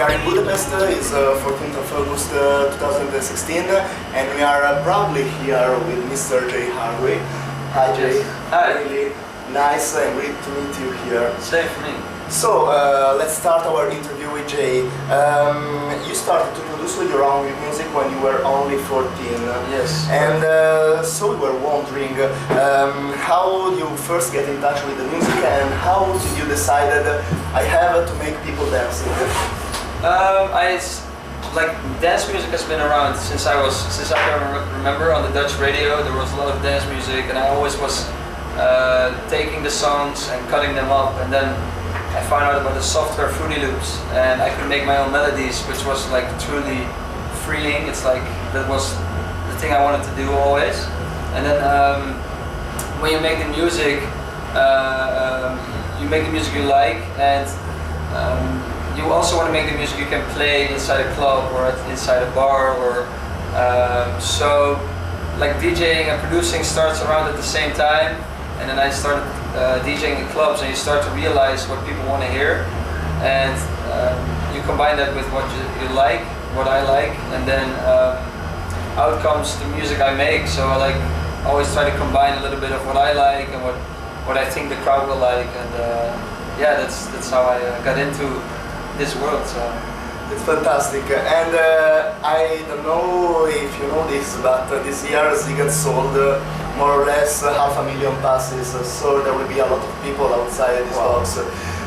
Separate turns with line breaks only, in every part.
are in Budapest, it's 14th of August 2016, and we are proudly here with Mr. Jay Hardway. Hi Jay.
Hi.
Really nice and great to meet you here.
Same for me.
So, let's start our interview with Jay. You started to produce with your own music when you were only 14.
Yes.
And so we were wondering how you first get in touch with the music and how did you decide that I have to make people dancing?
Like dance music has been around since I can remember. On the Dutch radio there was a lot of dance music, and I always was taking the songs and cutting them up, and then I found out about the software Fruity Loops, and I could make my own melodies, which was like truly freeing. It's like that was the thing I wanted to do always. And then when you make the music, you make the music you like, and you also want to make the music you can play inside a club or inside a bar, or so like DJing and producing starts around at the same time. And then I started DJing in clubs, and you start to realize what people want to hear, and you combine that with what you like, what I like, and then out comes the music I make. So I like always try to combine a little bit of what I like and what I think the crowd will like, and yeah, that's how I got into this world. So
it's fantastic, and I don't know if you know this, but this year Sziget sold more or less 500,000 passes, so there will be a lot of people outside this box.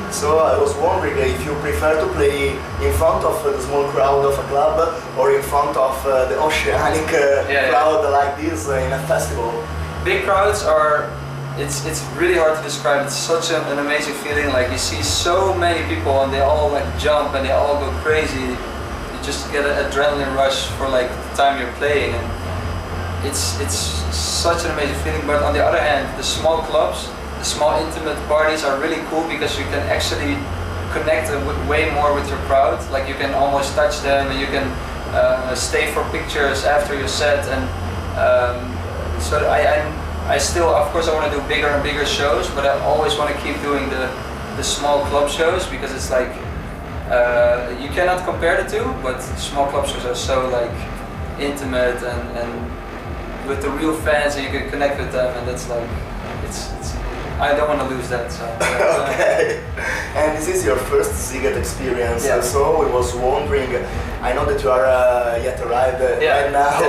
So I was wondering if you prefer to play in front of the small crowd of a club or in front of the oceanic crowd like this in a festival.
Big crowds are, it's really hard to describe. It's such an amazing feeling. Like you see so many people and they all like jump and they all go crazy. You just get an adrenaline rush for like the time you're playing, and it's such an amazing feeling. But on the other hand, the small clubs, the small intimate parties are really cool because you can actually connect way more with your crowd. Like you can almost touch them, and you can stay for pictures after your set. And so I still, of course, I want to do bigger and bigger shows, but I always want to keep doing the small club shows, because it's like you cannot compare the two, but small club shows are so like intimate and with the real fans, and you can connect with them, and that's like it's I don't want to lose that. So
okay. And this is your first Sziget experience, so I was wondering, I know that you are yet arrived right now,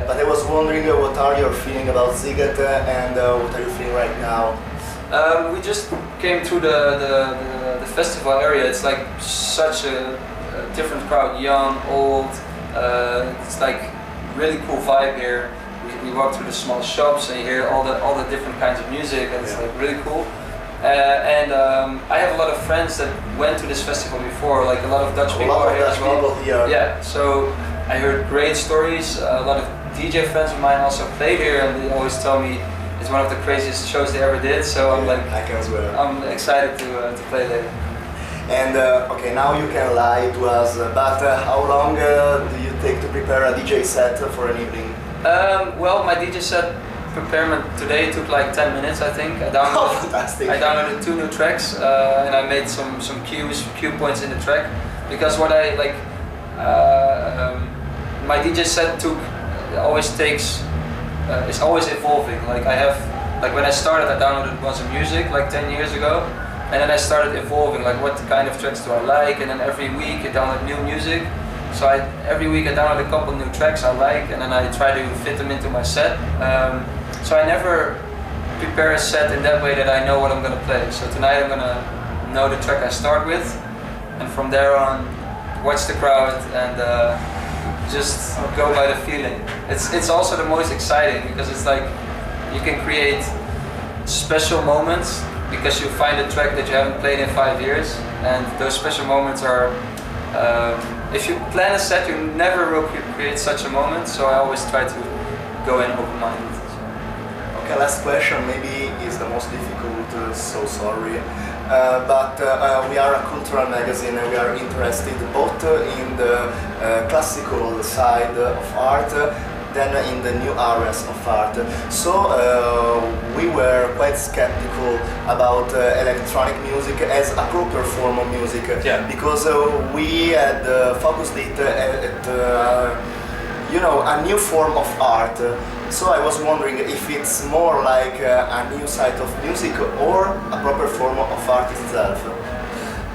but I was wondering what are your feeling about Sziget and what are you feeling right now?
We just came through the festival area. It's like such a different crowd, young, old. It's like really cool vibe here. We walk through the small shops and you hear all the different kinds of music, and it's like really cool. And I have a lot of friends that went to this festival before, like a lot of Dutch people are here as well. Yeah, so I heard great stories. A lot of DJ friends of mine also played here, and they always tell me it's one of the craziest shows they ever did. So I'm like,
I can swear.
I'm excited to play later.
And okay, now you can lie to us, but how long do you take to prepare a DJ set for an evening?
Well, my DJ set preparation today took like 10 minutes, I think. I downloaded 2 new tracks, and I made some cue points in the track, because what I like, my DJ set it's always evolving. Like when I started, I downloaded a bunch of music like 10 years ago, and then I started evolving, like what kind of tracks do I like, and then every week I download new music. So every week I download a couple new tracks I like, and then I try to fit them into my set. So I never prepare a set in that way that I know what I'm going to play. So tonight I'm going to know the track I start with, and from there on watch the crowd and just go by the feeling. It's also the most exciting, because it's like you can create special moments because you find a track that you haven't played in 5 years, and those special moments are if you plan a set, you never will create such a moment, so I always try to go in open-minded.
Okay, last question, maybe is the most difficult, so sorry. But we are a cultural magazine, and we are interested both in the classical side of art than in the new areas of art. So we were quite skeptical about electronic music as a proper form of music, because we had focused it at you know, a new form of art. So I was wondering if it's more like a new side of music or a proper form of art itself.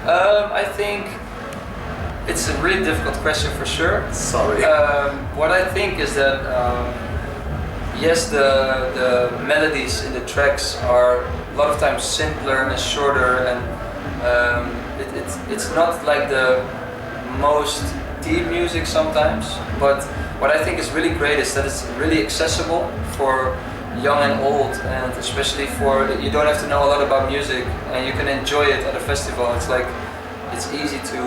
I think it's a really difficult question for sure.
Sorry.
What I think is that yes, the melodies in the tracks are a lot of times simpler and shorter, and it's not like the most deep music sometimes, but what I think is really great is that it's really accessible for young and old, and especially for, you don't have to know a lot about music and you can enjoy it at a festival. It's like, it's easy to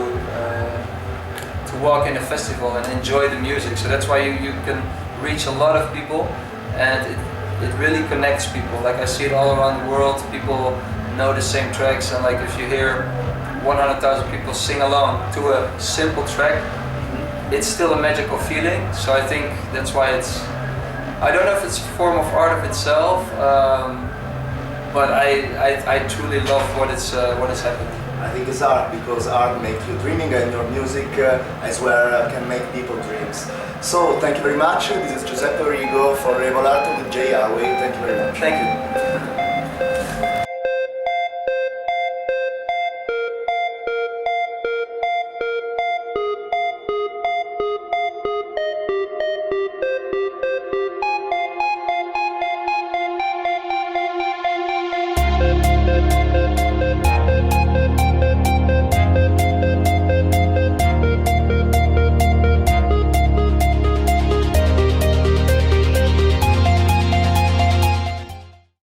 walk in a festival and enjoy the music, so that's why you can reach a lot of people, and it really connects people. Like I see it all around the world, people know the same tracks, and like if you hear 100,000 people sing along to a simple track, it's still a magical feeling. So I think that's why it's, I don't know if it's a form of art of itself, but I truly love what is happening.
I think it's art, because art makes you dreaming, and your music as well can make people dreams. So thank you very much. This is Giuseppe Origo for Revolart with Jay Hardway. Thank you very much.
Thank you.